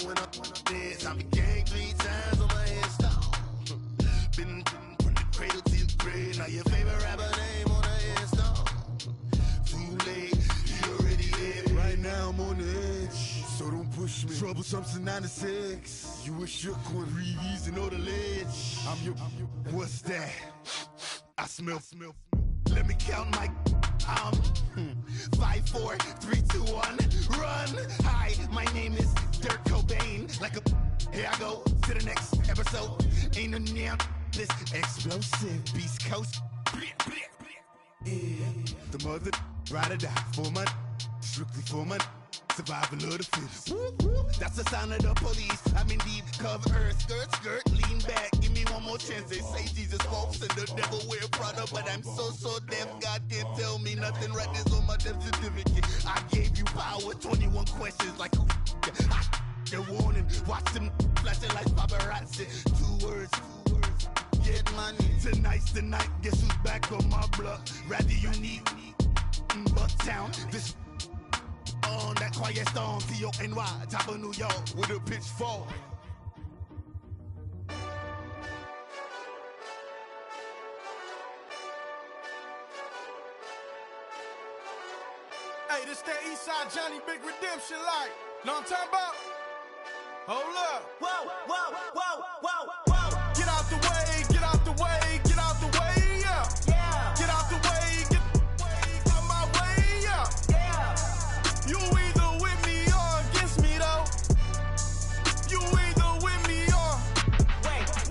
I'm gang 3 times on my headstone. Been from the cradle to the grave. Now your favorite rapper name on the headstone. Too late, you already dead. Right now I'm on the edge, so don't push me. Troublesome to 96. You a shook one, breathe easy, know the ledge. I'm your, what's that? I smell. Let me count my 5, 4, 3, 2, 1, run. Hi, my name is Dirk Cobain. Like a, here I go to the next episode. Ain't no damn this explosive Beast Coast. Yeah, the mother ride or die for my, strictly for my survival of the fittest. That's the sound of the police. I'm in deep cover earth, skirt, lean back. Give me one more chance. They say Jesus walks and the devil wear Prada, but I'm so deaf. God can't tell me nothing. Right there's on my death certificate. I gave you power. 21 questions like who? They're warning. Watch them flashing like paparazzi. 2 words. Get money. Tonight's the night. Guess who's back on my block? Rather unique. Bucktown. This. On that quiet storm, T-O-N-Y, top of New York, with a pitchfork. Hey, this that Eastside Johnny Big Redemption like. Know what I'm talking about? Hold up. Whoa. Get out the way, get out the way, get out the way, yeah. Get out the way, get out my way, yeah. You either with me or against me, though. You either with me or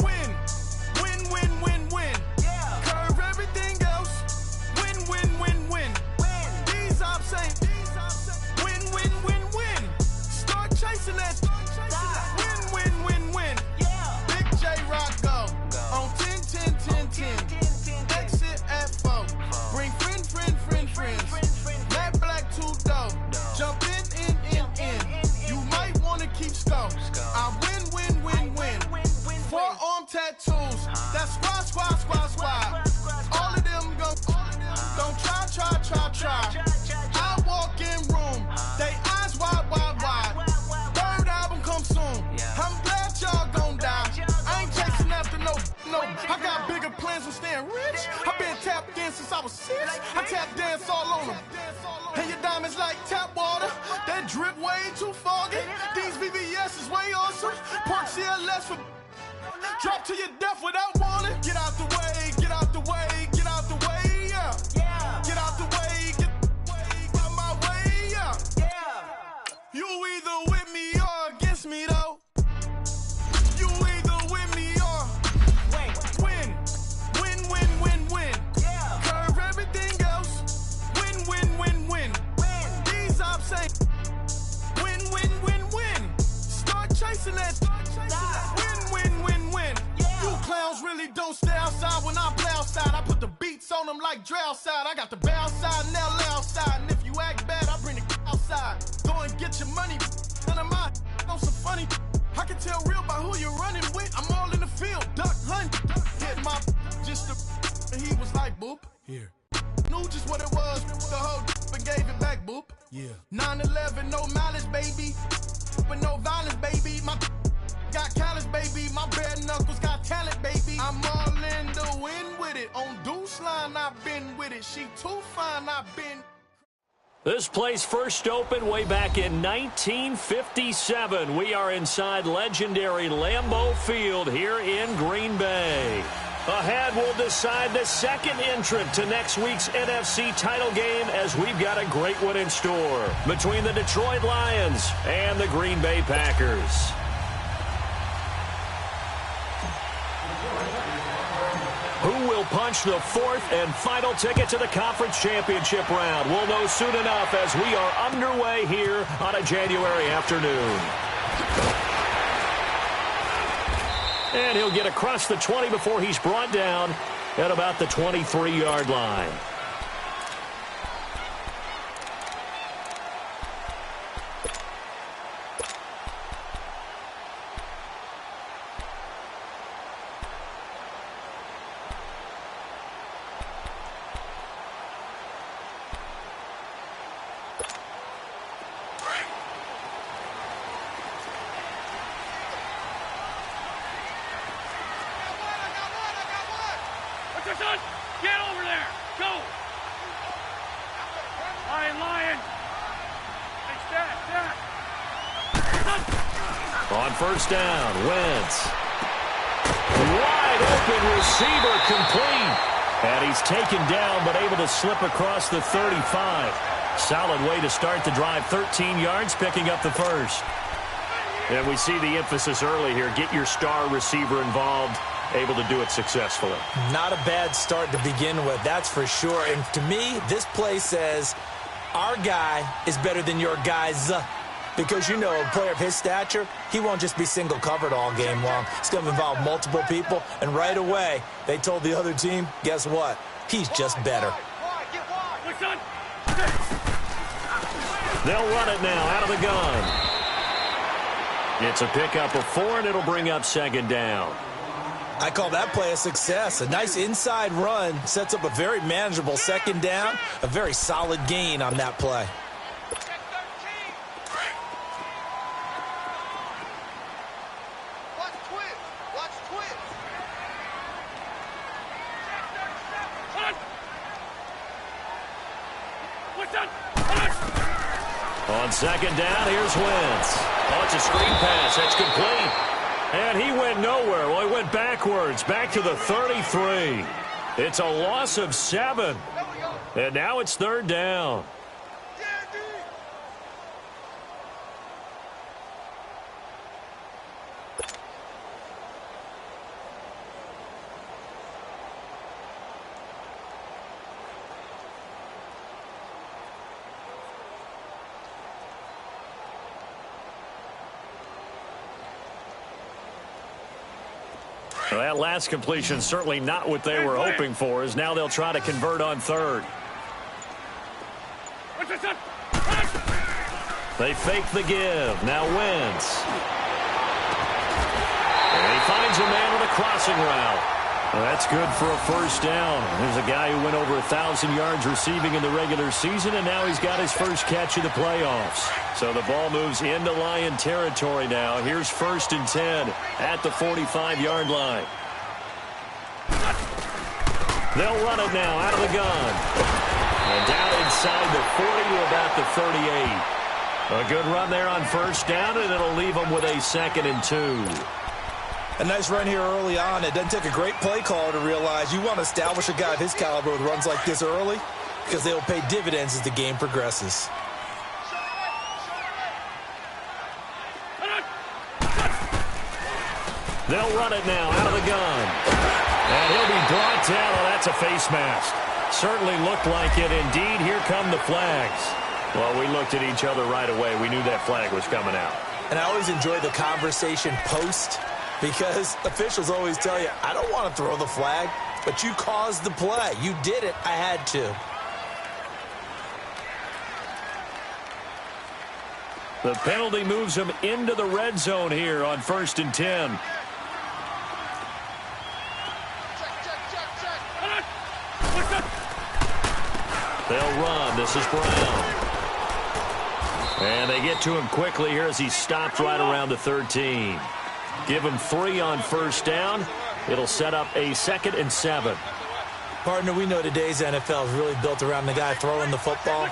win. Yeah. Curve everything else. Win. These ops ain't win. Start chasing that. Win. Yeah. Big J Rock go on 10. Exit at 4. Bring friends. Matt Black 2 dope. Jump in. You might wanna keep scope. I win. Forearm tattoos. That's squad. All of them go. Don't try. I walk in room. They eyes wide. Third album come soon. I'm glad y'all gon' die. I ain't chasing after no. I got bigger plans than staying rich. I been tapped in since I was 6. I tap dance all on them. And your diamonds like tap water. That drip way too foggy. These VVS is way awesome. Park CLS for drop to your death without warning. Get out the way, yeah. Get out the way, get out my way, yeah. You either with me or against me, though. You either with me or win. Yeah. Curve everything else. Win. These ops ain't win. Start chasing that. Win. Yeah. You clowns really don't stay outside when I play outside. I put the beats on them like Dre outside. I got the bounce side and now lay outside. And if you act bad, I bring the outside. Go and get your money. None of my on some funny. I can tell real by who you're running with. I'm all in the field. Duck hunt. Hit my just and he was like boop. Here. Knew just what it was. The whole and gave it back boop. Yeah. 9/11, no malice, baby. But no violence, baby. My got callous, baby. My bare knuckles got talent, baby. I'm all in the win with it. On Deuce line, I've been with it. She too fine, I've been. This place first opened way back in 1957. We are inside legendary Lambeau Field here in Green Bay. Ahead, we'll decide the second entrant to next week's NFC title game as we've got a great one in store between the Detroit Lions and the Green Bay Packers. Who will punch the fourth and final ticket to the conference championship round? We'll know soon enough as we are underway here on a January afternoon. And he'll get across the 20 before he's brought down at about the 23-yard line. Listen! Get over there! Go! Lion! Hey, stat! On first down, Wentz. Wide open receiver complete. And he's taken down but able to slip across the 35. Solid way to start the drive. 13 yards, picking up the first. And we see the emphasis early here. Get your star receiver involved. Able to do it successfully. Not a bad start to begin with, that's for sure. And to me, this play says our guy is better than your guys. Because, you know, a player of his stature, he won't just be single covered all game long. It's going to involve multiple people. And right away, they told the other team, guess what? He's just better. They'll run it now out of the gun. It's a pickup of 4, and it'll bring up second down. I call that play a success. A nice inside run sets up a very manageable second down. A very solid gain on that play. On second down, here's Wentz. Oh, it's a screen pass. That's complete. And he went nowhere. Well, he went backwards, back to the 33. It's a loss of 7. And now it's third down. Well, that last completion certainly not what they were hoping for, as now they'll try to convert on third. They fake the give. Now Wentz. And he finds a man with a crossing route. Well, that's good for a first down. There's a guy who went over 1,000 yards receiving in the regular season, and now he's got his first catch of the playoffs. So the ball moves into Lion territory now. Here's 1st and 10 at the 45-yard line. They'll run it now out of the gun. And down inside the 40 to about the 38. A good run there on first down, and it'll leave them with a 2nd and 2. A nice run here early on. It doesn't take a great play caller to realize you want to establish a guy of his caliber with runs like this early because they will pay dividends as the game progresses. They'll run it now out of the gun. And he'll be brought down. Oh, that's a face mask. Certainly looked like it. Indeed, here come the flags. Well, we looked at each other right away. We knew that flag was coming out. And I always enjoy the conversation post because officials always tell you, I don't want to throw the flag, but you caused the play. You did it. I had to. The penalty moves him into the red zone here on 1st and 10. They'll run. This is Brown. And they get to him quickly here as he's stopped right around the 13. Give him 3 on first down. It'll set up a 2nd and 7. Partner, we know today's NFL is really built around the guy throwing the football.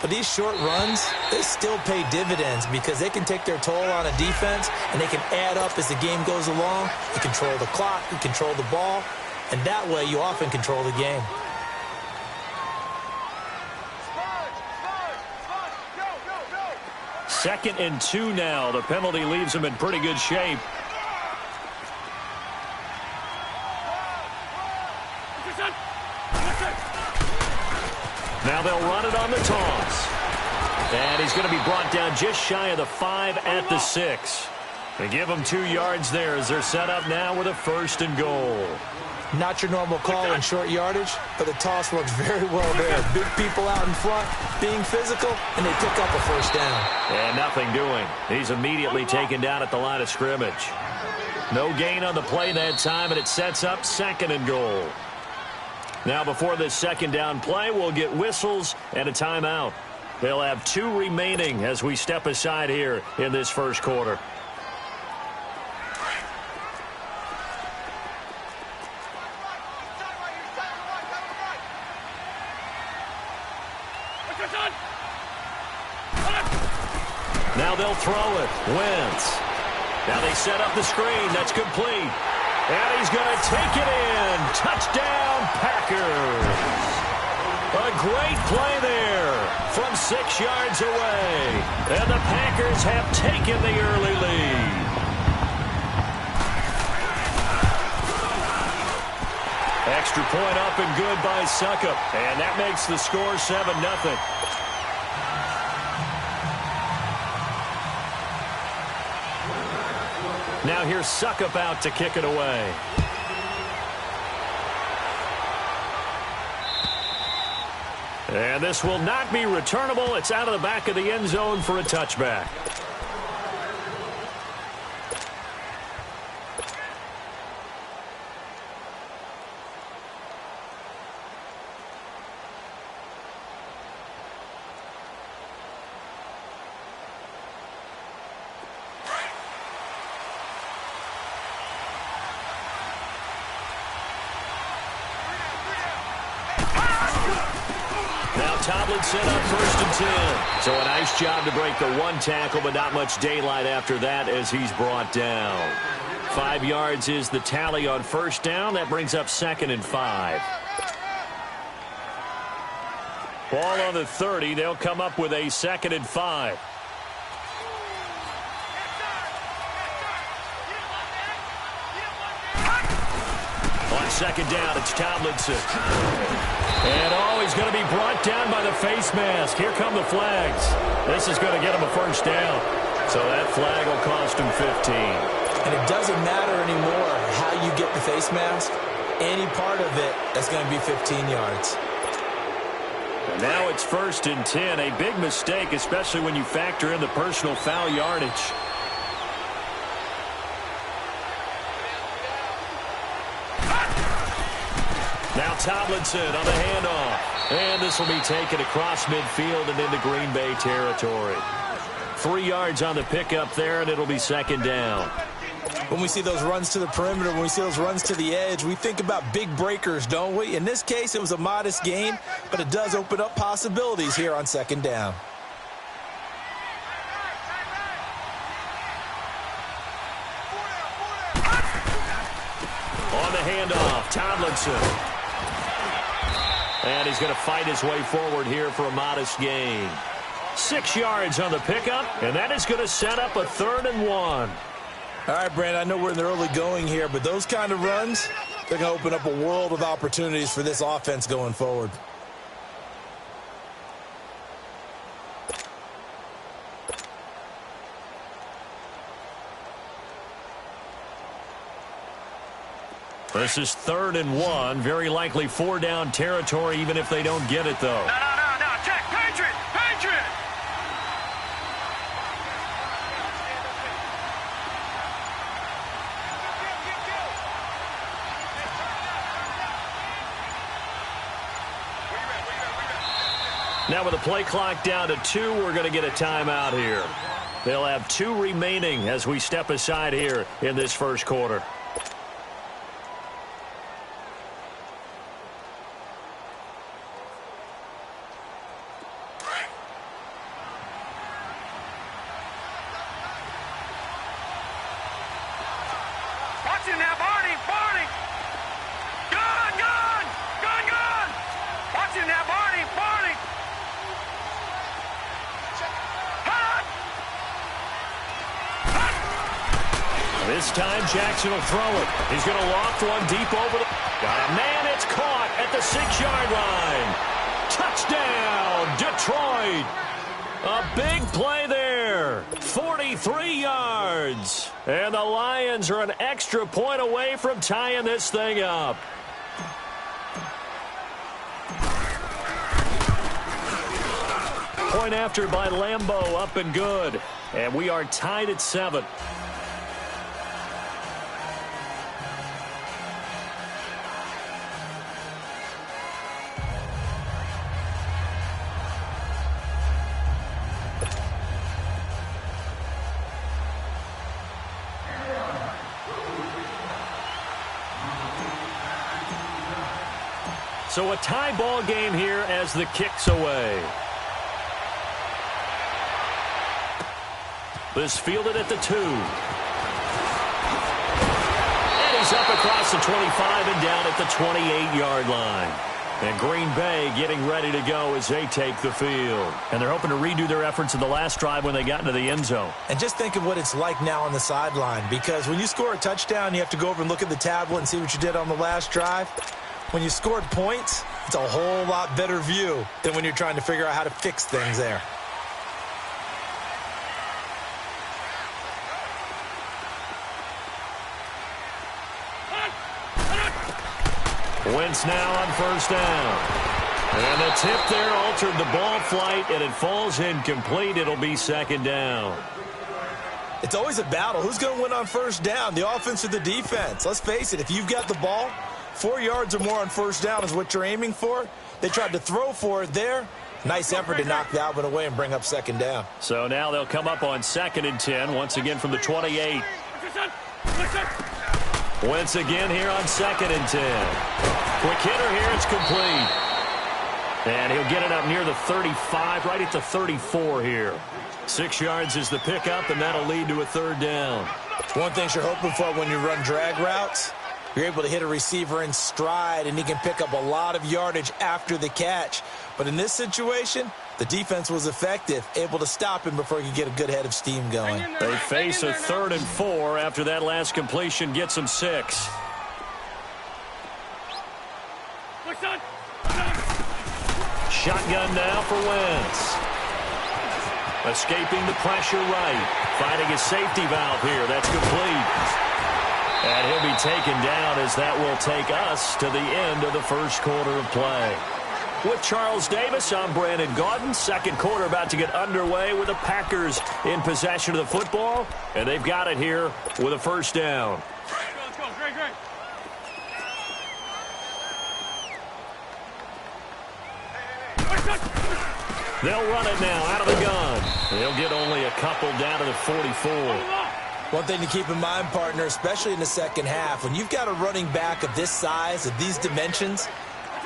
But these short runs, they still pay dividends because they can take their toll on a defense and they can add up as the game goes along. You control the clock, you control the ball, and that way you often control the game. Second and 2 now. The penalty leaves him in pretty good shape. Now they'll run it on the toss. And he's going to be brought down just shy of the 5 at the 6. They give him 2 yards there as they're set up now with a 1st and goal. Not your normal call in short yardage, but the toss works very well there. Big people out in front, being physical, and they pick up a first down. And nothing doing. He's immediately taken down at the line of scrimmage. No gain on the play that time, and it sets up 2nd and goal. Now before this 2nd down play, we'll get whistles and a timeout. They'll have 2 remaining as we step aside here in this first quarter. Now they'll throw it. Wentz. Now they set up the screen. That's complete. And he's going to take it in. Touchdown, Packers. A great play there from 6 yards away. And the Packers have taken the early lead. Extra point up and good by Succop. And that makes the score 7-0. Now here's Succop out to kick it away. And this will not be returnable. It's out of the back of the end zone for a touchback. Tomlinson on 1st and 10. So a nice job to break the one tackle, but not much daylight after that as he's brought down. 5 yards is the tally on 1st down. That brings up 2nd and 5. Ball on the 30. They'll come up with a 2nd and 5. On 2nd down, it's Tomlinson. And he's going to be brought down by the face mask. Here come the flags. This is going to get him a 1st down. So that flag will cost him 15. And it doesn't matter anymore how you get the face mask. Any part of it, that's going to be 15 yards. And now it's 1st and 10. A big mistake, especially when you factor in the personal foul yardage. Now Tomlinson on the handoff. And this will be taken across midfield and into Green Bay territory. 3 yards on the pickup there, and it'll be 2nd down. When we see those runs to the perimeter, when we see those runs to the edge, we think about big breakers, don't we? In this case, it was a modest gain, but it does open up possibilities here on 2nd down. On the handoff, Tomlinson. And he's going to fight his way forward here for a modest gain. 6 yards on the pickup, and that is going to set up a 3rd and 1. All right, Brandon, I know we're in the early going here, but those kind of runs, they're going to open up a world of opportunities for this offense going forward. This is 3rd and 1. Very likely 4-down territory, even if they don't get it, though. No. Check. Patriot. Now with the play clock down to 2, we're going to get a timeout here. They'll have 2 remaining as we step aside here in this 1st quarter. This time Jackson will throw it. He's going to loft one deep over the... Got a man, it's caught at the 6-yard line. Touchdown, Detroit. A big play there. 43 yards. And the Lions are an extra point away from tying this thing up. Point after by Lambeau, up and good. And we are tied at 7. So a tie ball game here as the kick's away. This fielded at the 2. And he's up across the 25 and down at the 28-yard line. And Green Bay getting ready to go as they take the field. And they're hoping to redo their efforts in the last drive when they got into the end zone. And just think of what it's like now on the sideline, because when you score a touchdown, you have to go over and look at the tablet and see what you did on the last drive. When you scored points, it's a whole lot better view than when you're trying to figure out how to fix things there. Wentz now on first down. And the tip there altered the ball flight, and it falls incomplete. It'll be second down. It's always a battle. Who's going to win on first down, the offense or the defense? Let's face it, if you've got the ball, 4 yards or more on first down is what you're aiming for. They tried to throw for it there. Nice effort to knock that one away and bring up second down. So now they'll come up on 2nd and 10, once again from the 28. Wentz again here on 2nd and 10. Quick hitter here, it's complete. And he'll get it up near the 35, right at the 34 here. 6 yards is the pickup, and that'll lead to a third down. One thing you're hoping for when you run drag routes, you're able to hit a receiver in stride, and he can pick up a lot of yardage after the catch. But in this situation, the defense was effective, able to stop him before he could get a good head of steam going. They face a 3rd and 4 after that last completion gets them 6. Shotgun now for Wentz. Escaping the pressure right. Finding a safety valve here. That's complete. And he'll be taken down as that will take us to the end of the first quarter of play. With Charles Davis, I'm Brandon Gaudin. Second quarter about to get underway with the Packers in possession of the football. And they've got it here with a first down. Let's go. Great. They'll run it now out of the gun. They'll get only a couple down to the 44. One thing to keep in mind, partner, especially in the second half, when you've got a running back of this size, of these dimensions,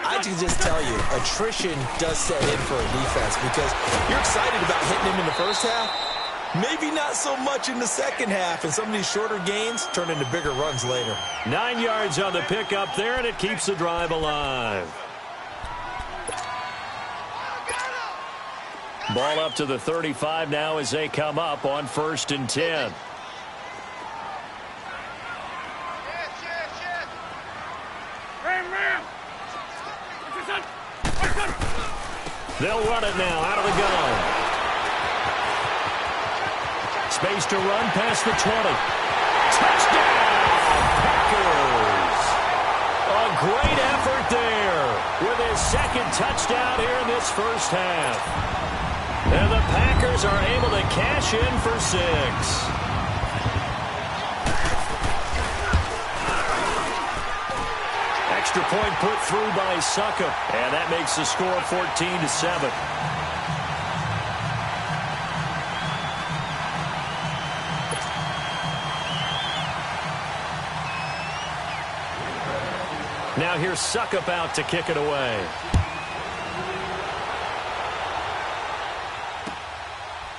I can just tell you, attrition does set in for a defense because you're excited about hitting him in the first half. Maybe not so much in the second half, and some of these shorter gains turn into bigger runs later. 9 yards on the pickup there, and it keeps the drive alive. Ball up to the 35 now as they come up on 1st and 10. They'll run it now out of the gun. Space to run past the 20. Touchdown, Packers! A great effort there with his second touchdown here in this first half. And the Packers are able to cash in for 6. Extra point put through by Suckup, and that makes the score 14-7. Now here's Suckup out to kick it away.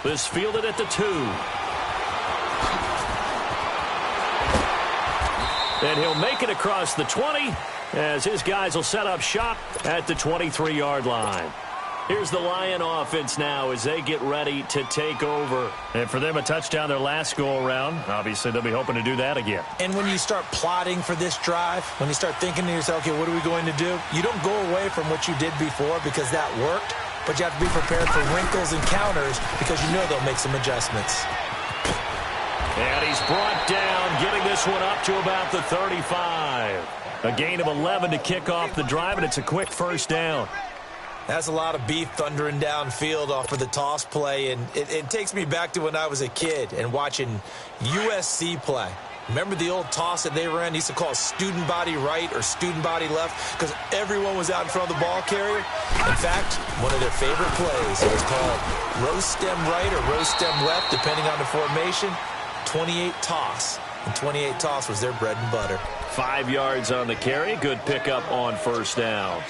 This fielded at the 2. And he'll make it across the 20 as his guys will set up shop at the 23-yard line. Here's the Lion offense now as they get ready to take over. And for them, a touchdown their last go-around. Obviously, they'll be hoping to do that again. And when you start plotting for this drive, when you start thinking to yourself, okay, what are we going to do? You don't go away from what you did before because that worked, but you have to be prepared for wrinkles and counters because you know they'll make some adjustments. And he's brought down, getting this one up to about the 35. A gain of 11 to kick off the drive, and it's a quick first down. That's a lot of beef thundering downfield off of the toss play, and it takes me back to when I was a kid and watching USC play. Remember the old toss that they ran? They used to call it student body right or student body left because everyone was out in front of the ball carrier. In fact, one of their favorite plays was called roast stem right or roast stem left, depending on the formation. 28 toss, and 28 toss was their bread and butter. 5 yards on the carry. Good pickup on first down.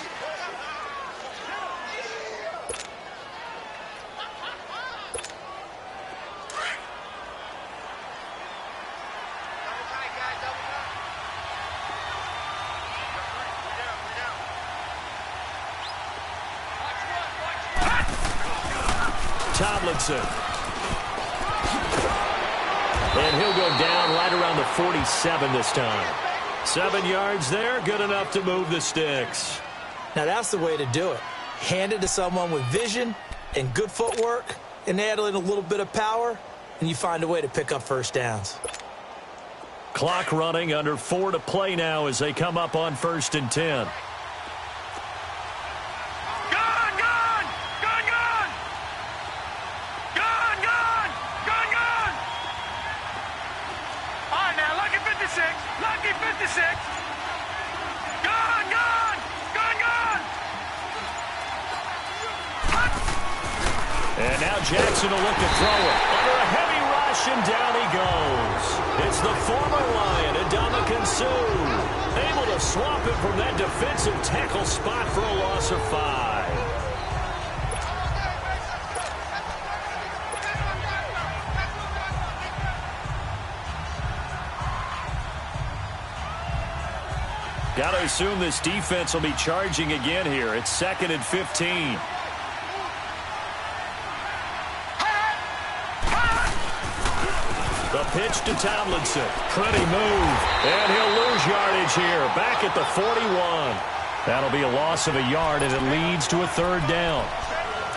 Tomlinson. And he'll go down right around the 47 this time. 7 yards there, good enough to move the sticks. Now that's the way to do it. Hand it to someone with vision and good footwork and add in a little bit of power, and you find a way to pick up first downs. Clock running, under 4 to play now as they come up on 1st and 10. Lucky 56. Gone. And now Jackson will look to throw it. Under a heavy rush, and down he goes. It's the former Lion, Ndamukong Suh, able to swap him from that defensive tackle spot for a loss of 5. Got to assume this defense will be charging again here. It's 2nd and 15. The pitch to Tomlinson. Pretty move. And he'll lose yardage here. Back at the 41. That'll be a loss of a yard, and it leads to a 3rd down.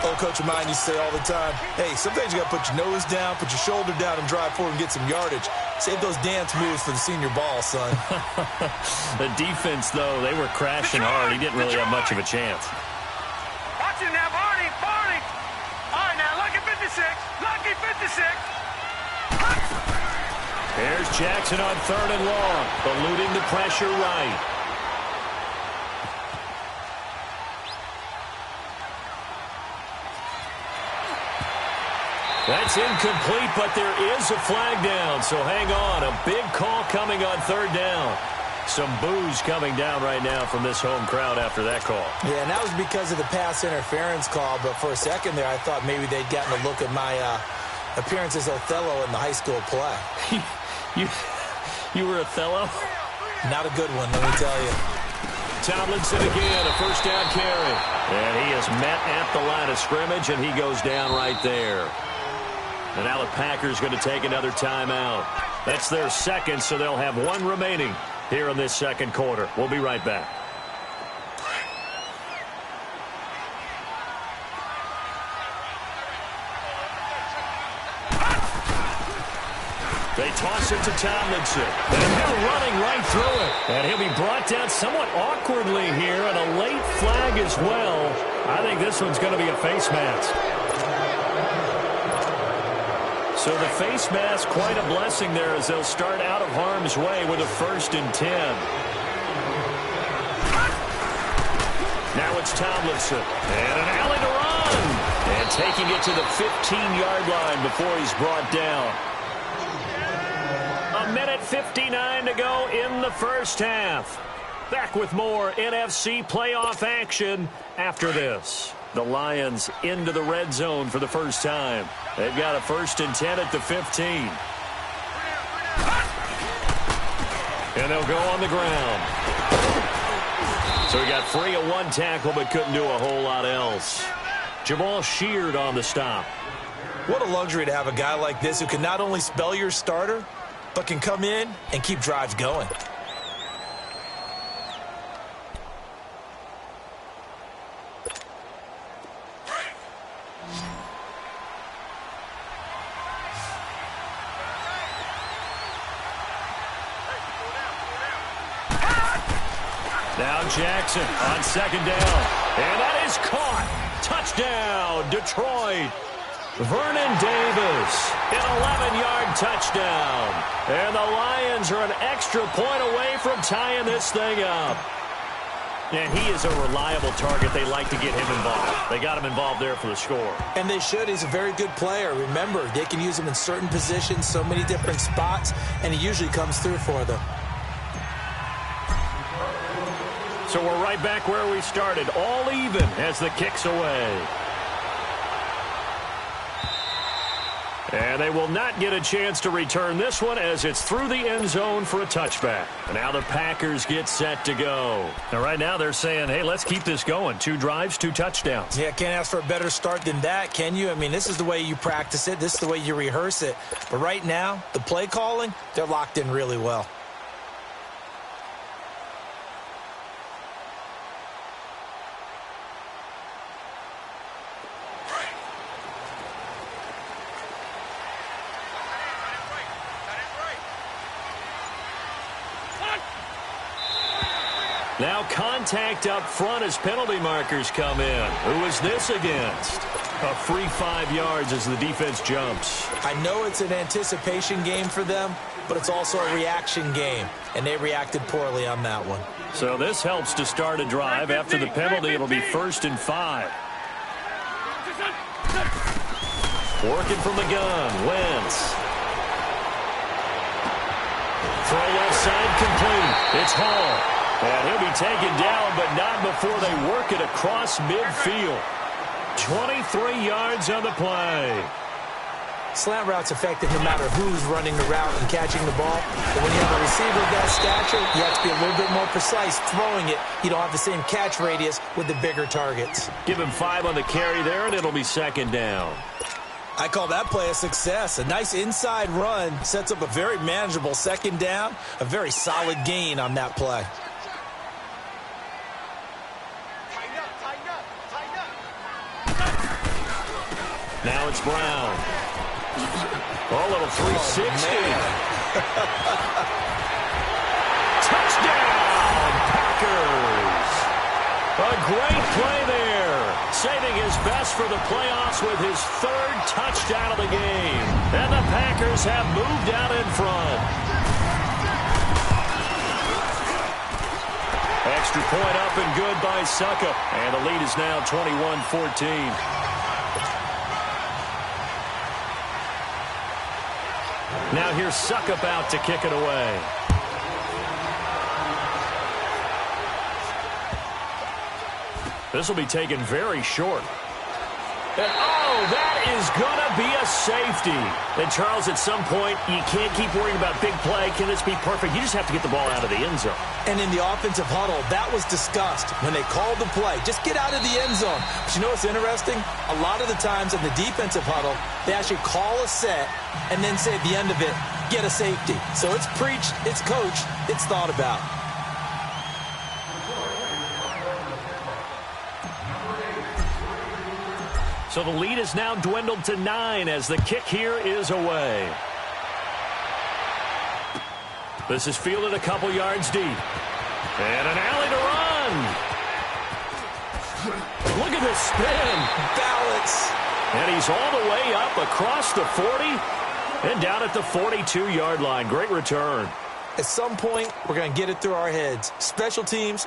Old coach of mine used to say all the time, hey, sometimes you got to put your nose down, put your shoulder down, and drive forward and get some yardage. Save those dance moves for the senior ball, son. The defense, though, they were crashing hard. He didn't really have much of a chance. Watch it now, Barney. All right, now, lucky 56. Lucky 56. Here's Jackson on 3rd and long, eluding the pressure right. That's incomplete, but there is a flag down, so hang on. A big call coming on 3rd down. Some boos coming down right now from this home crowd after that call. Yeah, and that was because of the pass interference call, but for a second there I thought maybe they'd gotten a look at my appearance as Othello in the high school play. You were Othello? Not a good one, let me tell you. Tomlinson again, a 1st down carry. And he is met at the line of scrimmage, and he goes down right there. And now the Packers going to take another timeout. That's their 2nd, so they'll have 1 remaining here in this 2nd quarter. We'll be right back. They toss it to Tomlinson. And they're running right through it. And he'll be brought down somewhat awkwardly here, and a late flag as well. I think this one's going to be a face mask. So the face mask, quite a blessing there as they'll start out of harm's way with a 1st and 10. Now it's Tomlinson. And an alley to run. And taking it to the 15-yard line before he's brought down. 1:59 to go in the 1st half. Back with more NFC playoff action after this. The Lions into the red zone for the first time. They've got a 1st and 10 at the 15. And they'll go on the ground. So he got free of 1 tackle but couldn't do a whole lot else. Jamal Sheard on the stop. What a luxury to have a guy like this who can not only spell your starter, but can come in and keep drives going. Now Jackson on 2nd down. And that is caught. Touchdown, Detroit. Vernon Davis, an 11-yard touchdown. And the Lions are an extra point away from tying this thing up. And he is a reliable target. They like to get him involved. They got him involved there for the score. And they should. He's a very good player. Remember, they can use him in certain positions, so many different spots, and he usually comes through for them. So we're right back where we started, all even as the kick's away. And they will not get a chance to return this one as it's through the end zone for a touchback. And now the Packers get set to go. And right now they're saying, hey, let's keep this going. 2 drives, 2 touchdowns. Yeah, can't ask for a better start than that, can you? I mean, this is the way you practice it. This is the way you rehearse it. But right now, the play calling, they're locked in really well. Now contact up front as penalty markers come in. Who is this against? A free 5 yards as the defense jumps. I know it's an anticipation game for them, but it's also a reaction game, and they reacted poorly on that one. So this helps to start a drive. After the penalty, it'll be 1st and 5. Working from the gun, Wentz. Throw left side complete. It's Hall. And he'll be taken down, but not before they work it across midfield. 23 yards on the play. Slant route's effective no matter who's running the route and catching the ball. But when you have a receiver of that stature, you have to be a little bit more precise throwing it. You don't have the same catch radius with the bigger targets. Give him 5 on the carry there, and it'll be 2nd down. I call that play a success. A nice inside run sets up a very manageable 2nd down. A very solid gain on that play. Now it's Brown. Oh, little 360. Touchdown, Packers. A great play there. Saving his best for the playoffs with his 3rd touchdown of the game. And the Packers have moved out in front. Extra point up and good by Suckup. And the lead is now 21-14. Now here's Suckup out to kick it away. This will be taken very short. And, oh, that is going to be a safety. And, Charles, at some point, you can't keep worrying about big play. Can this be perfect? You just have to get the ball out of the end zone. And in the offensive huddle, that was discussed when they called the play. Just get out of the end zone. But you know what's interesting? A lot of the times in the defensive huddle, they actually call a set and then say at the end of it, get a safety. So it's preached, it's coached, it's thought about. So the lead is now dwindled to 9 as the kick here is away. This is fielded a couple yards deep. And an alley to run. Look at this spin. Balance. And he's all the way up across the 40 and down at the 42-yard line. Great return. At some point, we're going to get it through our heads. Special teams,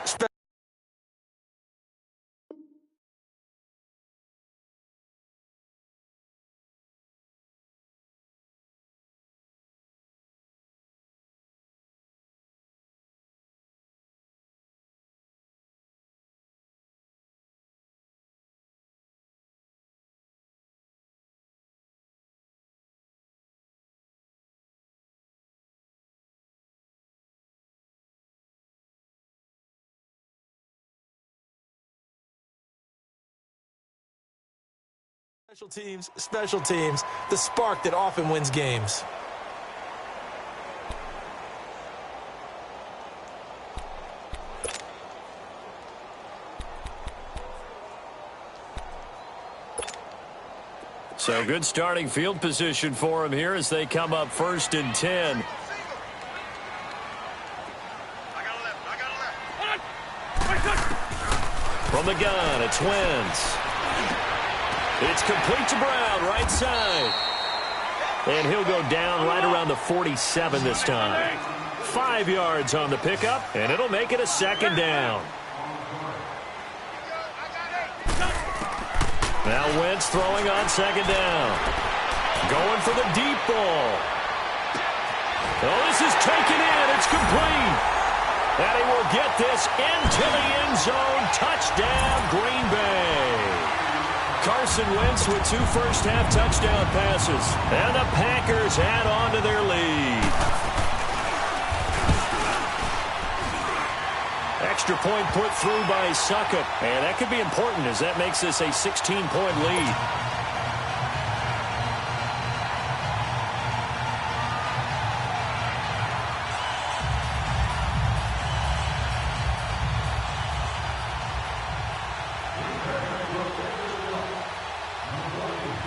special teams, the spark that often wins games. So good starting field position for him here as they come up 1st and 10. From the gun, it's Wentz. It's complete to Brown, right side. And he'll go down right around the 47 this time. 5 yards on the pickup, and it'll make it a 2nd down. Now Wentz throwing on 2nd down. Going for the deep ball. Oh, this is taken in. It's complete. And he will get this into the end zone. Touchdown, Green Bay. Carson Wentz with 2 first-half touchdown passes. And the Packers add on to their lead. Extra point put through by Succop. And that could be important as that makes this a 16-point lead.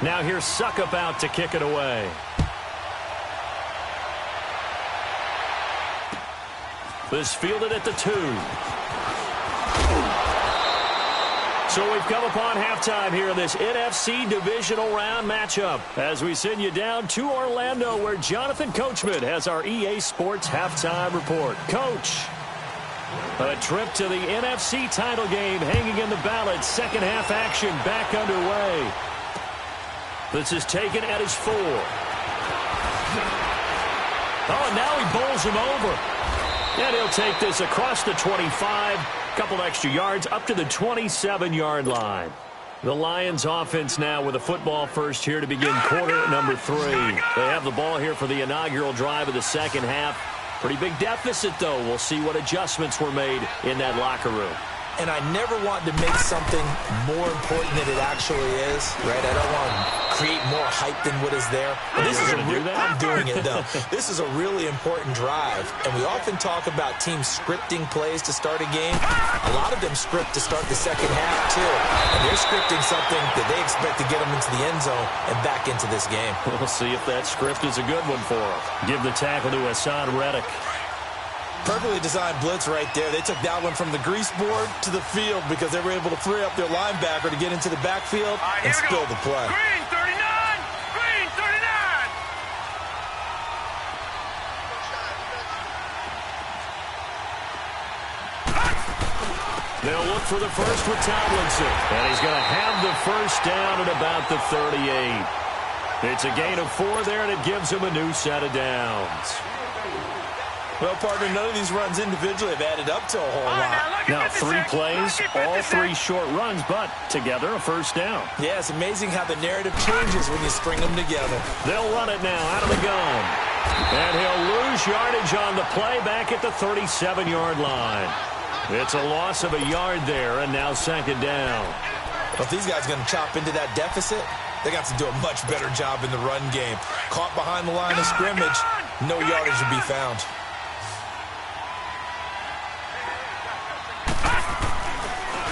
Now here's Succop out to kick it away. This fielded at the 2. So we've come upon halftime here in this NFC divisional round matchup as we send you down to Orlando where Jonathan Coachman has our EA Sports halftime report. Coach, a trip to the NFC title game hanging in the balance. Second half action back underway. This is taken at his 4. Oh, and now he bowls him over. And he'll take this across the 25. Couple extra yards up to the 27-yard line. The Lions offense now with a football first here to begin quarter number 3. They have the ball here for the inaugural drive of the second half. Pretty big deficit, though. We'll see what adjustments were made in that locker room. And I never want to make something more important than it actually is, right? I don't want to create more hype than what is there. But this is I'm doing it, though. This is a really important drive. And we often talk about teams scripting plays to start a game. A lot of them script to start the second half, too. And they're scripting something that they expect to get them into the end zone and back into this game. We'll see if that script is a good one for them. Give the tackle to Hassan Reddick. Perfectly designed blitz right there. They took that one from the grease board to the field because they were able to free up their linebacker to get into the backfield and spill the play. Green 39! Green 39! They'll look for the first with Tomlinson. And he's going to have the first down at about the 38. It's a gain of 4 there, and it gives him a new set of downs. Well, partner, none of these runs individually have added up to a whole lot. Now 3 plays, all 3 short runs, but together a first down. Yeah, it's amazing how the narrative changes when you string them together. They'll run it now out of the gun. And he'll lose yardage on the play back at the 37-yard line. It's a loss of a yard there, and now second down. Well, if these guys are going to chop into that deficit, they got to do a much better job in the run game. Caught behind the line of scrimmage, no yardage to be found.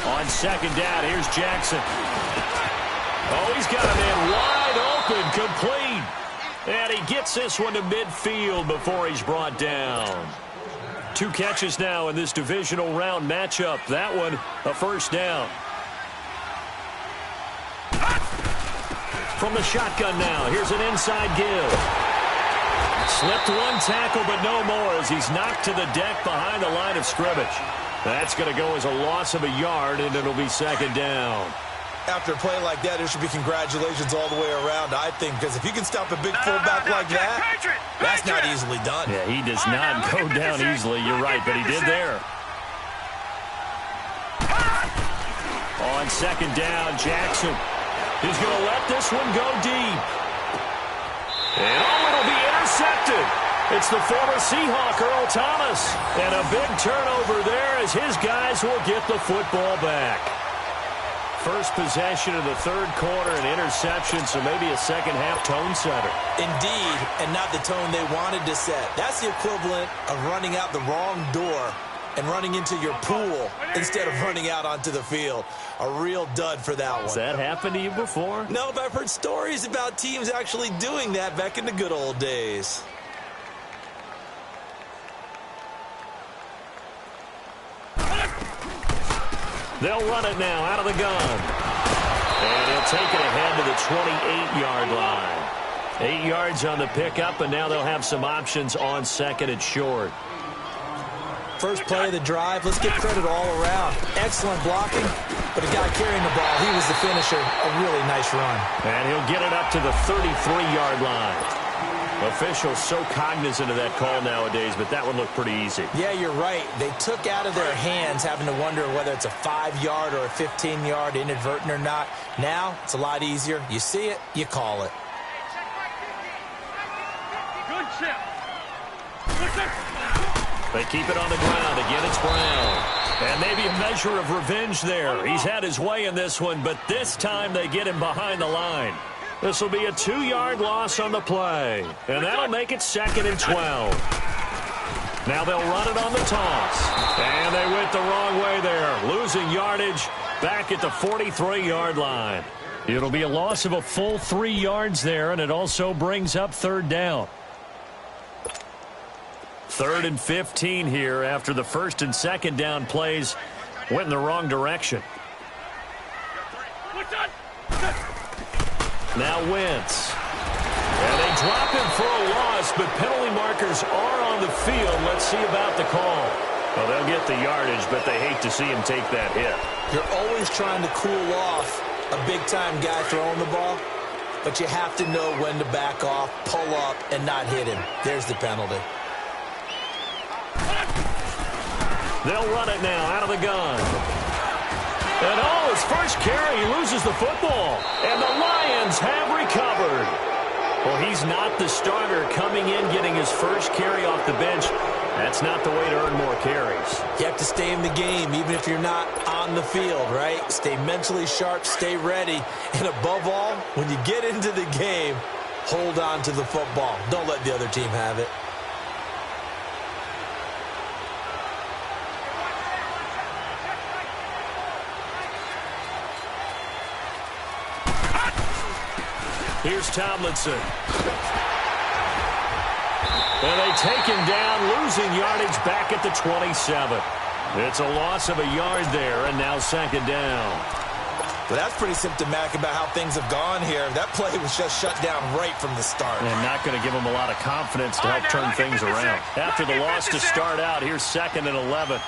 On second down, here's Jackson. Oh, he's got a man wide open, complete. And he gets this one to midfield before he's brought down. 2 catches now in this divisional round matchup. That one, a first down. From the shotgun now, here's an inside give. Slipped 1 tackle, but no more as he's knocked to the deck behind the line of scrimmage. That's going to go as a loss of a yard, and it'll be second down. After a play like that, there should be congratulations all the way around, I think, because if you can stop a big fullback like that, that's not easily done. Yeah, he does not go down easily. You're right, but he did there. On second down, Jackson is going to let this one go deep. And it'll be intercepted. It's the former Seahawk, Earl Thomas. And a big turnover there as his guys will get the football back. First possession of the third quarter, an interception, so maybe a second-half tone setter. Indeed, and not the tone they wanted to set. That's the equivalent of running out the wrong door and running into your pool instead of running out onto the field. A real dud for that one. Has that happened to you before? No, but I've heard stories about teams actually doing that back in the good old days. They'll run it now out of the gun. And he'll take it ahead to the 28-yard line. 8 yards on the pickup, and now they'll have some options on second and short. First play of the drive, let's give credit all around. Excellent blocking, but a guy carrying the ball, he was the finisher. A really nice run. And he'll get it up to the 33-yard line. Officials so cognizant of that call nowadays, but that one looked pretty easy. Yeah, you're right. They took out of their hands having to wonder whether it's a 5-yard or a 15-yard inadvertent or not. Now, it's a lot easier. You see it, you call it. Good chip. They keep it on the ground. Again, it's Brown. And maybe a measure of revenge there. He's had his way in this one, but this time they get him behind the line. This will be a 2-yard loss on the play. And that'll make it 2nd and 12. Now they'll run it on the toss. And they went the wrong way there. Losing yardage back at the 43-yard line. It'll be a loss of a full 3 yards there, and it also brings up 3rd down. 3rd and 15 here after the 1st and 2nd down plays went in the wrong direction. Now Wentz. And they drop him for a loss, but penalty markers are on the field. Let's see about the call. Well, they'll get the yardage, but they hate to see him take that hit. You're always trying to cool off a big-time guy throwing the ball, but you have to know when to back off, pull up, and not hit him. There's the penalty. They'll run it now out of the gun. And his first carry, he loses the football. And the Lions have recovered. Well, he's not the starter coming in, getting his first carry off the bench. That's not the way to earn more carries. You have to stay in the game, even if you're not on the field, right? Stay mentally sharp, stay ready. And above all, when you get into the game, hold on to the football. Don't let the other team have it. Here's Tomlinson. And they take him down, losing yardage back at the 27. It's a loss of a yard there, and now 2nd down. Well, that's pretty symptomatic about how things have gone here. That play was just shut down right from the start. And not going to give them a lot of confidence to help turn things around. After the loss to start out, here's 2nd and 11.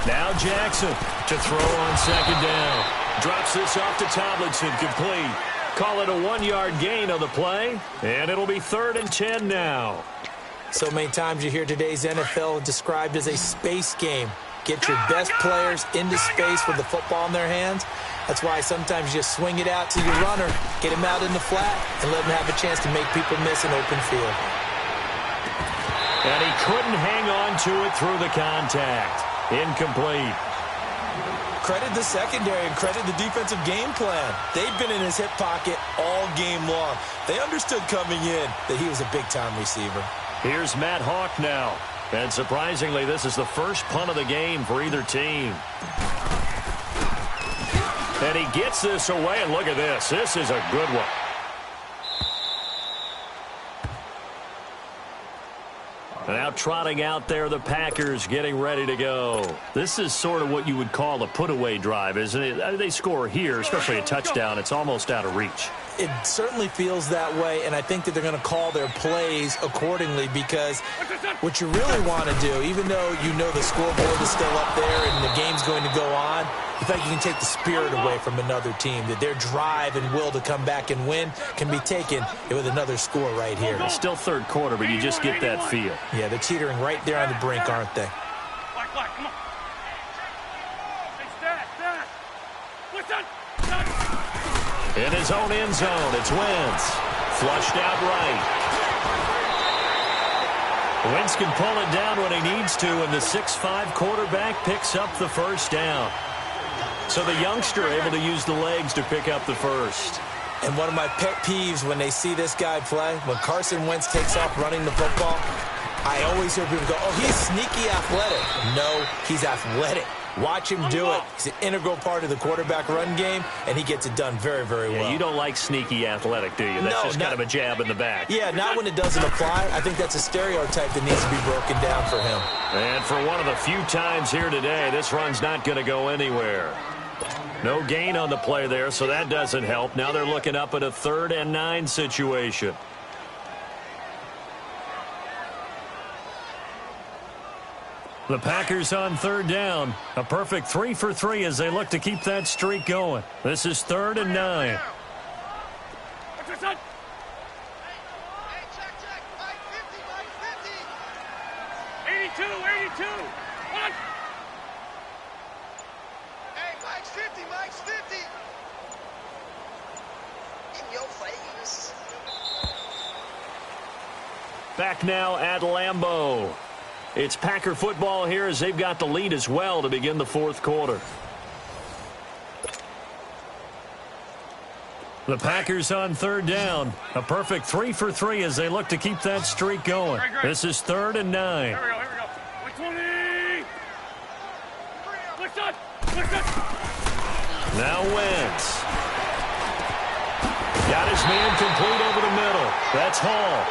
Now Jackson to throw on 2nd down. Drops this off to Tomlinson, complete. Call it a 1-yard gain on the play, and it'll be 3rd and 10 now. So many times you hear today's NFL described as a space game. Get your best players into space with the football in their hands. That's why sometimes you just swing it out to your runner, get him out in the flat, and let him have a chance to make people miss an open field. And he couldn't hang on to it through the contact. Incomplete. Credit the secondary and credit the defensive game plan. They've been in his hip pocket all game long. They understood coming in that he was a big-time receiver. Here's Matt Hawk now. And surprisingly, this is the first punt of the game for either team. And he gets this away, and look at this. This is a good one. Now trotting out there, the Packers getting ready to go. This is sort of what you would call a put-away drive, isn't it? They score here, especially a touchdown. It's almost out of reach. It certainly feels that way, and I think that they're going to call their plays accordingly because what you really want to do, even though you know the scoreboard is still up there and the game's going to go on, the fact you can take the spirit away from another team, that their drive and will to come back and win can be taken with another score right here. It's still 3rd quarter, but you just get that feel. Yeah, they're teetering right there on the brink, aren't they? Come on. Hey, Stat. Listen. In his own end zone, it's Wentz. Flushed out right. Wentz can pull it down when he needs to, and the 6'5" quarterback picks up the 1st down. So the youngster able to use the legs to pick up the 1st. And one of my pet peeves when they see this guy play, when Carson Wentz takes off running the football, I always hear people go, oh, he's sneaky athletic. No, he's athletic. Watch him do it. He's an integral part of the quarterback run game, and he gets it done very, very well. Yeah, you don't like sneaky athletic, do you? That's just kind of a jab in the back. Yeah, not when it doesn't apply. I think that's a stereotype that needs to be broken down for him. And for one of the few times here today, this run's not going to go anywhere. No gain on the play there, so that doesn't help. Now they're looking up at a 3rd and 9 situation. The Packers on 3rd down. A perfect 3 for 3 as they look to keep that streak going. This is 3rd and 9. 82. One. Hey, Mike's 50, Mike's 50. In your face. Back now at Lambeau. It's Packer football here as they've got the lead as well to begin the fourth quarter. The Packers on third down. A perfect 3 for 3 as they look to keep that streak going. This is 3rd and 9. Here we go. 20. Listen. Now Wentz. Got his man complete over the middle. That's Hall.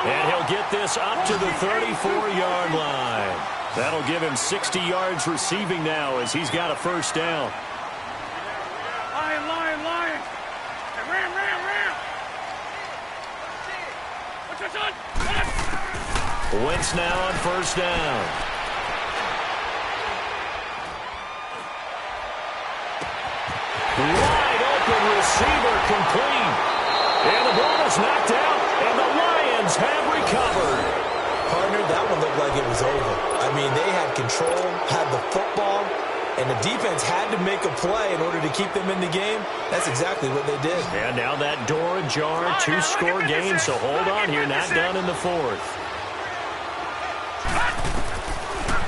And he'll get this up to the 34-yard line. That'll give him 60 yards receiving now as he's got a first down. Lion. Ram. What's your son? Wentz now on first down. Wide open receiver complete. And the ball is knocked out, and the Lions have recovered. Partner, that one looked like it was over. I mean, they had control, had the football, and the defense had to make a play in order to keep them in the game. That's exactly what they did. And now that door ajar, 2-score game, so hold on here, not done in the fourth.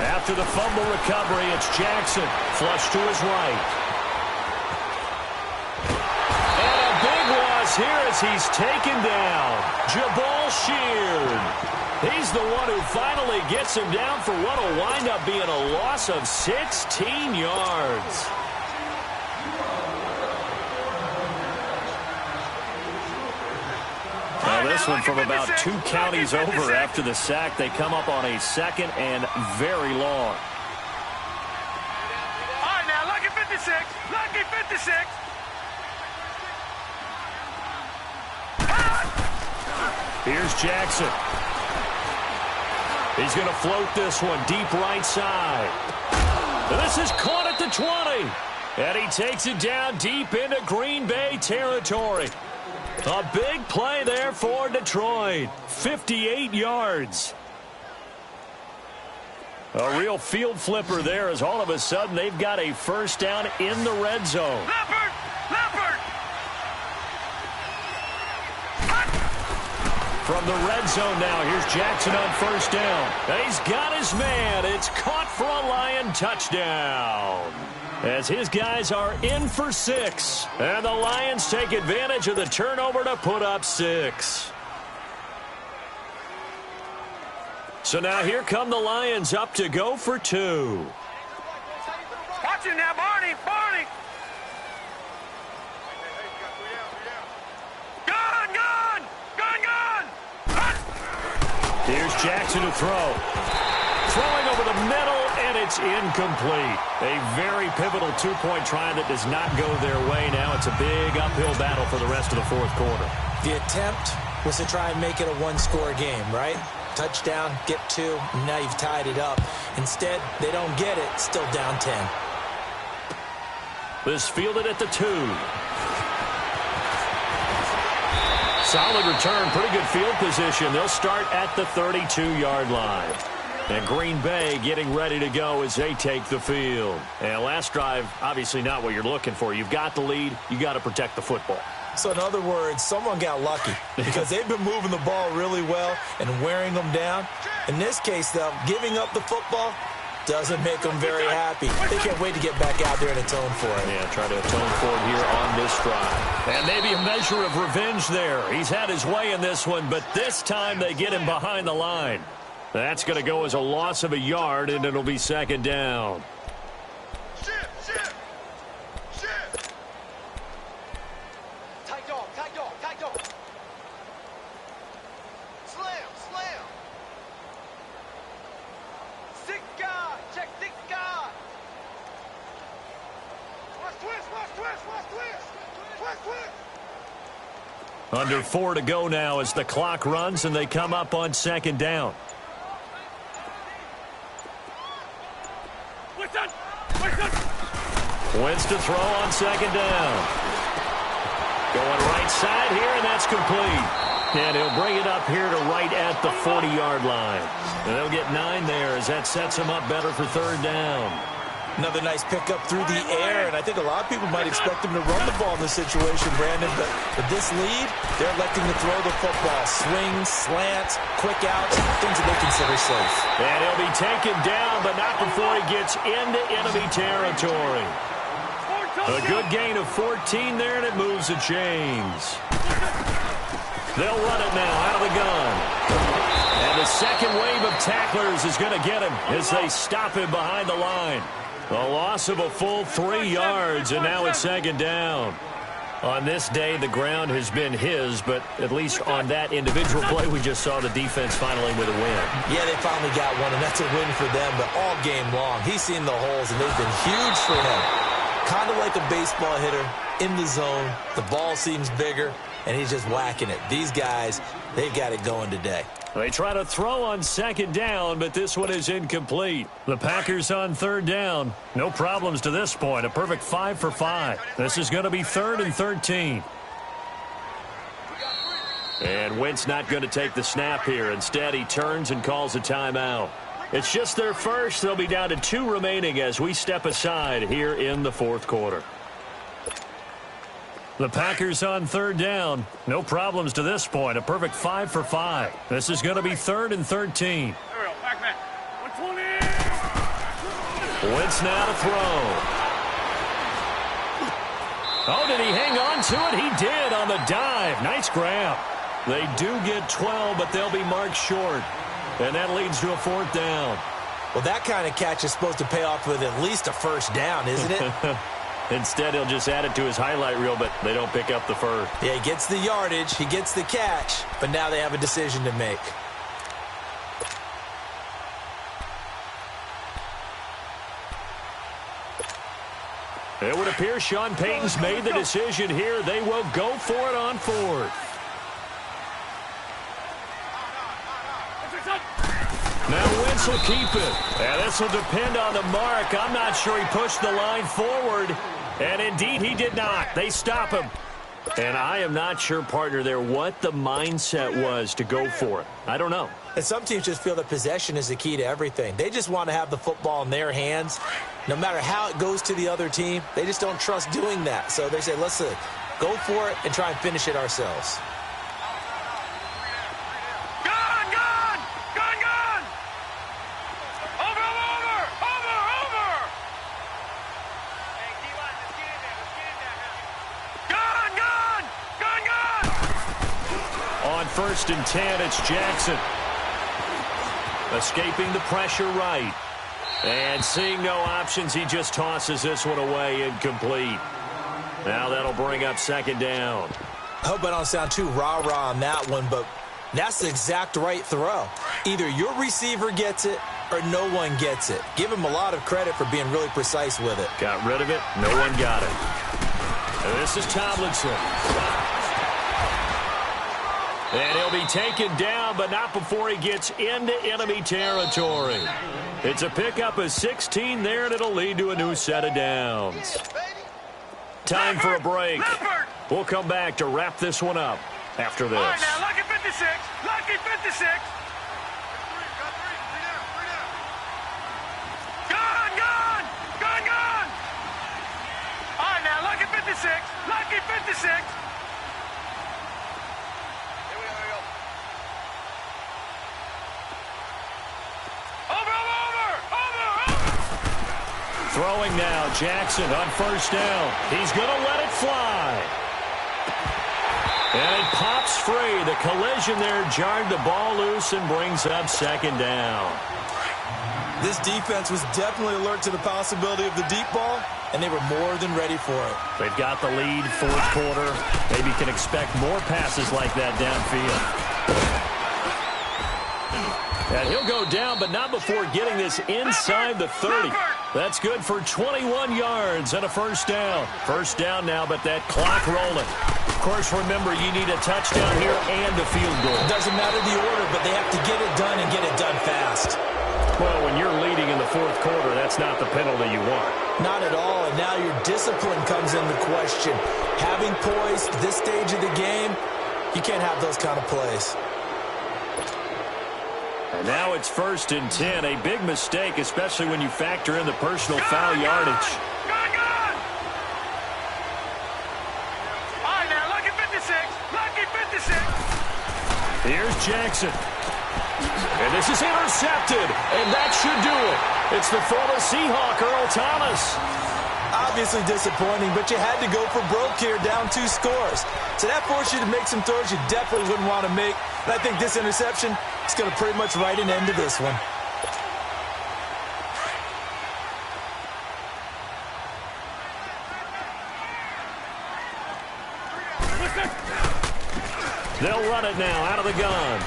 After the fumble recovery, it's Jackson, flush to his right. And a big loss here as he's taken down. Jabal Sheard. He's the one who finally gets him down for what will wind up being a loss of 16 yards. Now this one from about 2 counties over after the sack. They come up on a 2nd and very long. All right, now, lucky 56. Lucky 56. Here's Jackson. He's going to float this one deep right side. This is caught at the 20. And he takes it down deep into Green Bay territory. A big play there for Detroit. 58 yards. A real field flipper there as all of a sudden they've got a first down in the red zone. Leopard! From the red zone now, here's Jackson on first down. He's got his man. It's caught for a Lion touchdown. As his guys are in for 6. And the Lions take advantage of the turnover to put up 6. So now here come the Lions up to go for 2. Watch it now, Barney! Here's Jackson to throw. Throwing over the middle, and it's incomplete. A very pivotal 2-point try that does not go their way. Now it's a big uphill battle for the rest of the fourth quarter. The attempt was to try and make it a 1-score game, right? Touchdown, get 2, and now you've tied it up. Instead, they don't get it, still down 10. This fielded at the 2. Solid return, pretty good field position. They'll start at the 32-yard line. And Green Bay getting ready to go as they take the field. And last drive, obviously not what you're looking for. You've got the lead. You got to protect the football. So in other words, someone got lucky because they've been moving the ball really well and wearing them down. In this case, though, giving up the football doesn't make them very happy. They can't wait to get back out there and atone for it. Yeah, try to atone for it here on this drive. And maybe a measure of revenge there. He's had his way in this one, but this time they get him behind the line. That's going to go as a loss of a yard, and it'll be 2nd down. Shift. Tight dog. Slam. 6 guard. Check 6 guard. Watch twist. Under 4 to go now as the clock runs, and they come up on 2nd down. Wentz to throw on 2nd down. Going right side here, and that's complete. And he'll bring it up here to right at the 40-yard line. And they'll get 9 there as that sets them up better for third down. Another nice pickup through the air, and I think a lot of people might expect him to run the ball in this situation, Brandon. But with this lead, they're electing to throw the football. Swings, slants, quick outs, things that they consider safe. And he'll be taken down, but not before he gets into enemy territory. A good gain of 14 there, and it moves the chains. They'll run it now out of the gun. And the second wave of tacklers is going to get him as they stop him behind the line. A loss of a full 3 yards, and now it's second down. On this day, the ground has been his, but at least on that individual play, we just saw the defense finally with a win. Yeah, they finally got one, and that's a win for them, but all game long, he's seen the holes, and they've been huge for him. Kind of like a baseball hitter in the zone. The ball seems bigger, and he's just whacking it. These guys, they've got it going today. They try to throw on second down, but this one is incomplete. The Packers on third down. No problems to this point. A perfect 5 for 5. This is going to be 3rd and 13. And Wentz not going to take the snap here. Instead, he turns and calls a timeout. It's just their first. They'll be down to 2 remaining as we step aside here in the fourth quarter. The Packers on third down. No problems to this point. A perfect 5 for 5. This is going to be 3rd and 13. There we go. Back, man. 120. Wentz now to throw. Oh, did he hang on to it? He did on the dive. Nice grab. They do get 12, but they'll be marked short. And that leads to a 4th down. Well, that kind of catch is supposed to pay off with at least a first down, isn't it? Instead, he'll just add it to his highlight reel, but they don't pick up the first. Yeah, he gets the yardage, he gets the catch, but now they have a decision to make. It would appear Sean Payton's made the decision here. They will go for it on 4th. Now Wentz will keep it. And this will depend on the mark. I'm not sure he pushed the line forward. And indeed, he did not. They stop him. And I am not sure, partner, there what the mindset was to go for it. I don't know. And some teams just feel that possession is the key to everything. They just want to have the football in their hands. No matter how it goes to the other team, they just don't trust doing that. So they say, let's go for it and try and finish it ourselves. First and 10, it's Jackson. Escaping the pressure right. And seeing no options, he just tosses this one away incomplete. Now that'll bring up second down. I hope I don't sound too rah-rah on that one, but that's the exact right throw. Either your receiver gets it or no one gets it. Give him a lot of credit for being really precise with it. Got rid of it. No one got it. And this is Tomlinson. And he'll be taken down, but not before he gets into enemy territory. It's a pickup of 16 there, and it'll lead to a new set of downs. Time for a break. We'll come back to wrap this one up after this. All right, now, lucky 56. Lucky 56. Gone, gone. Gone, gone. All right, now, lucky 56. Lucky 56. Throwing now, Jackson on first down. He's going to let it fly. And it pops free. The collision there jarred the ball loose and brings up second down. This defense was definitely alert to the possibility of the deep ball, and they were more than ready for it. They've got the lead, fourth quarter. Maybe can expect more passes like that downfield. And he'll go down, but not before getting this inside the 30. That's good for 21 yards and a first down. First down now, but that clock rolling. Of course, remember, you need a touchdown here and a field goal. Doesn't matter the order, but they have to get it done and get it done fast. Well, when you're leading in the fourth quarter, that's not the penalty you want. Not at all, and now your discipline comes into question. Having poise at this stage of the game, You can't have those kind of plays. And now it's 1st and 10. A big mistake, especially when you factor in the personal foul yardage. Gone! All right, now, lucky 56. Lucky 56. Here's Jackson. And this is intercepted. And that should do it. It's the former Seahawk, Earl Thomas. Obviously disappointing, but you had to go for broke here, down 2 scores. So that forced you to make some throws you definitely wouldn't want to make. And I think this interception is going to pretty much write an end to this one. They'll run it now out of the gun.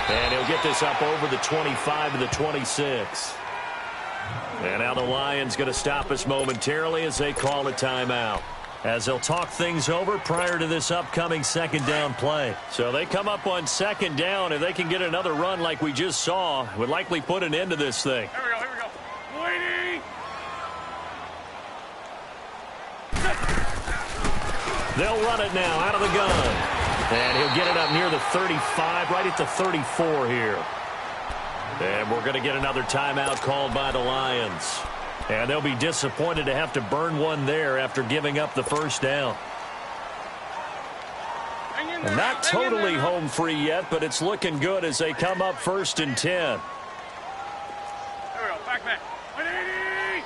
And he'll get this up over the 25 to the 26. And now the Lions going to stop us momentarily as they call a timeout, as they'll talk things over prior to this upcoming 2nd down play. So they come up on 2nd down. If they can get another run like we just saw, it would likely put an end to this thing. Here we go. Waiting. They'll run it now out of the gun. And he'll get it up near the 35, right at the 34 here. And we're going to get another timeout called by the Lions. And they'll be disappointed to have to burn one there after giving up the 1st down. And not totally home free yet, but it's looking good as they come up 1st and 10. Here we go. Back. 180.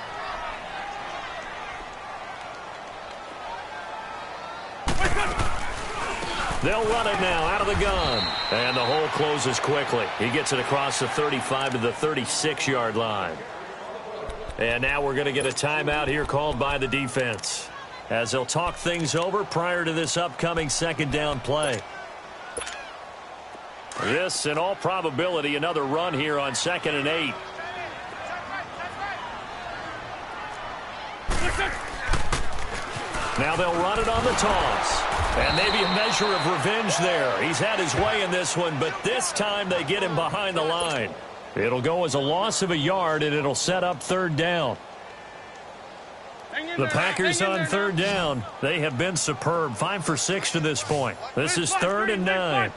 They'll run it now out of the gun. And the hole closes quickly. He gets it across the 35 to the 36-yard line. And now we're going to get a timeout here called by the defense, as they'll talk things over prior to this upcoming 2nd down play. This, in all probability, another run here on 2nd and 8. Now they'll run it on the toss. And maybe a measure of revenge there. He's had his way in this one, but this time they get him behind the line. It'll go as a loss of a yard, and it'll set up 3rd down. The Packers on 3rd down. They have been superb. 5 for 6 to this point. This is 3rd and 9.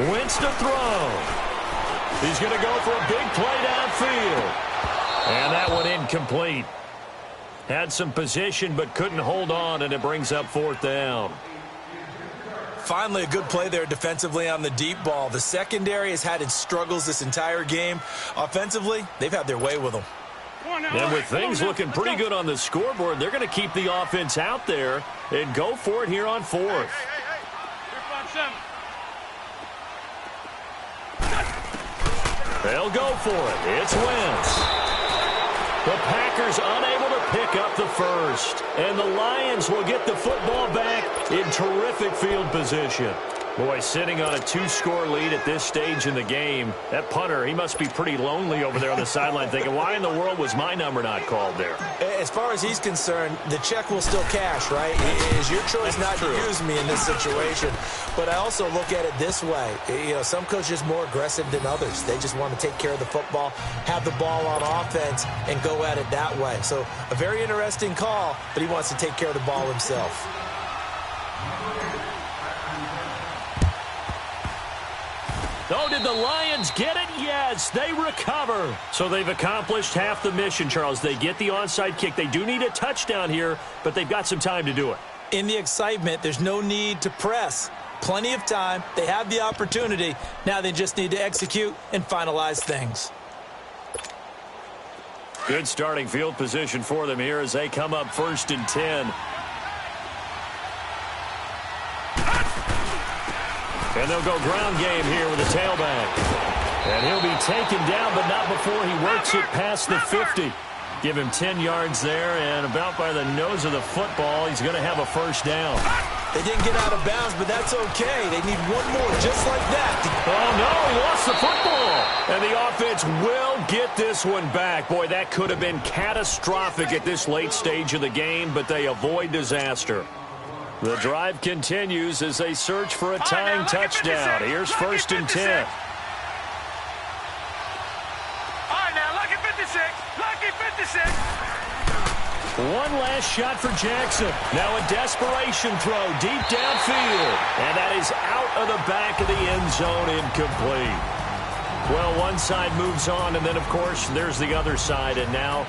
Wentz to throw. He's going to go for a big play downfield. And that one incomplete. Had some position but couldn't hold on, and it brings up 4th down. Finally, a good play there defensively on the deep ball. The secondary has had its struggles this entire game. Offensively, they've had their way with them. And with things looking pretty good on the scoreboard, they're going to keep the offense out there and go for it here on 4th. They'll go for it. It's Wentz. The Packers unable to pick up the 1st. And the Lions will get the football back in terrific field position. Boy, sitting on a 2-score lead at this stage in the game, that punter, he must be pretty lonely over there on the sideline thinking, why in the world was my number not called there? As far as he's concerned, the check will still cash, right? It is your choice not to use me in this situation. But I also look at it this way. You know, some coaches are more aggressive than others. They just want to take care of the football, have the ball on offense, and go at it that way. So a very interesting call, but he wants to take care of the ball himself. Oh, did the Lions get it? Yes, they recover. So they've accomplished half the mission, Charles. They get the onside kick. They do need a touchdown here, but they've got some time to do it. In the excitement, there's no need to press. Plenty of time. They have the opportunity. Now they just need to execute and finalize things. Good starting field position for them here as they come up 1st and 10. And they'll go ground game here with a tailback. And he'll be taken down, but not before he works it past the 50. Give him 10 yards there, and about by the nose of the football, he's going to have a 1st down. They didn't get out of bounds, but that's okay. They need one more just like that. Oh, no, he lost the football. And the offense will get this one back. Boy, that could have been catastrophic at this late stage of the game, but they avoid disaster. The drive continues as they search for a tying touchdown. Here's 1st and 10. All right, now, lucky 56. Lucky 56. One last shot for Jackson. Now a desperation throw deep downfield. And that is out of the back of the end zone, incomplete. Well, one side moves on, and then, of course, there's the other side. And now